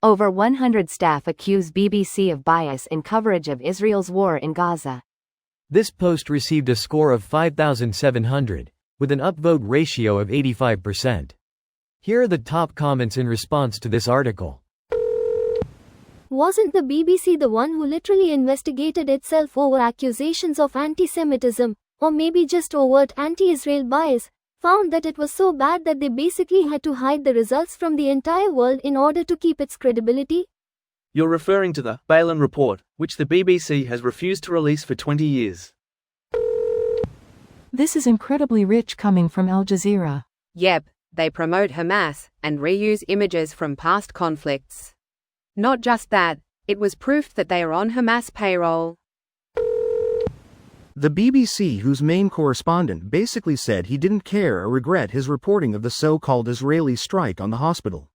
Over 100 staff accuse BBC of bias in coverage of Israel's war in Gaza. This post received a score of 5,700, with an upvote ratio of 85%. Here are the top comments in response to this article. Wasn't the BBC the one who literally investigated itself over accusations of anti-Semitism, or maybe just overt anti-Israel bias, found that it was so bad that they basically had to hide the results from the entire world in order to keep its credibility? You're referring to the Balin report, which the BBC has refused to release for 20 years. This is incredibly rich coming from Al Jazeera. Yep, they promote Hamas and reuse images from past conflicts. Not just that, it was proof that they are on Hamas payroll. The BBC, whose main correspondent basically said he didn't care or regret his reporting of the so-called Israeli strike on the hospital.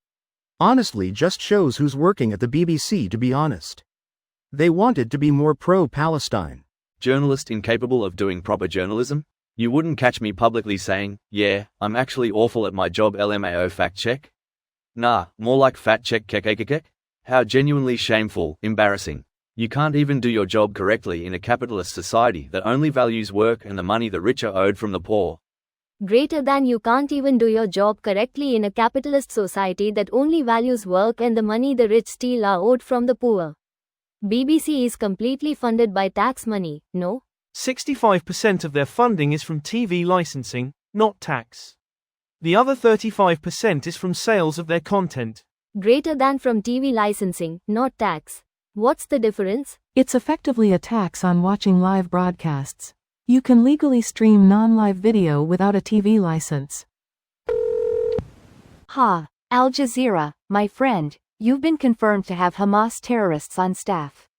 Honestly, just shows who's working at the BBC, to be honest. They wanted to be more pro-Palestine. Journalist incapable of doing proper journalism? You wouldn't catch me publicly saying, yeah, I'm actually awful at my job, LMAO fact check? Nah, more like fat check kekekekek. How genuinely shameful, embarrassing. You can't even do your job correctly in a capitalist society that only values work and the money the rich are owed from the poor. Greater than you can't even do your job correctly in a capitalist society that only values work and the money the rich steal are owed from the poor. BBC is completely funded by tax money, no? 65% of their funding is from TV licensing, not tax. The other 35% is from sales of their content. Greater than from TV licensing, not tax. What's the difference? It's effectively a tax on watching live broadcasts. You can legally stream non-live video without a TV license. Ha, Al Jazeera, my friend, you've been confirmed to have Hamas terrorists on staff.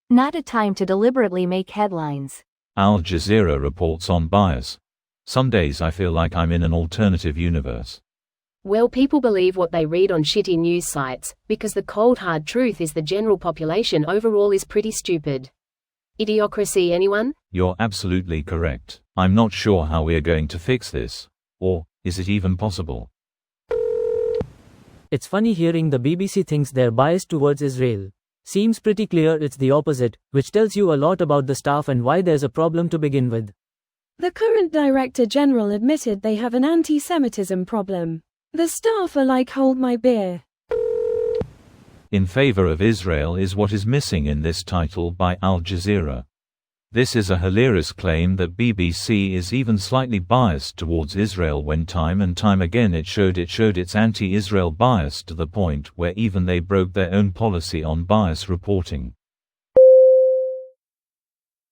Not a time to deliberately make headlines. Al Jazeera reports on bias. Some days I feel like I'm in an alternative universe. Well, people believe what they read on shitty news sites, because the cold hard truth is the general population overall is pretty stupid. Idiocracy, anyone? You're absolutely correct. I'm not sure how we're going to fix this. Or, is it even possible? It's funny hearing the BBC thinks they're biased towards Israel. Seems pretty clear it's the opposite, which tells you a lot about the staff and why there's a problem to begin with. The current Director General admitted they have an anti-Semitism problem. The staff are like, hold my beer. In favor of Israel is what is missing in this title by Al Jazeera. This is a hilarious claim that BBC is even slightly biased towards Israel when time and time again it showed its anti-Israel bias to the point where even they broke their own policy on bias reporting.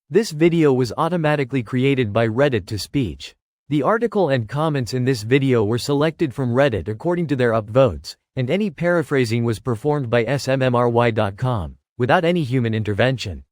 This video was automatically created by Reddit to speech. The article and comments in this video were selected from Reddit according to their upvotes, and any paraphrasing was performed by smmry.com, without any human intervention.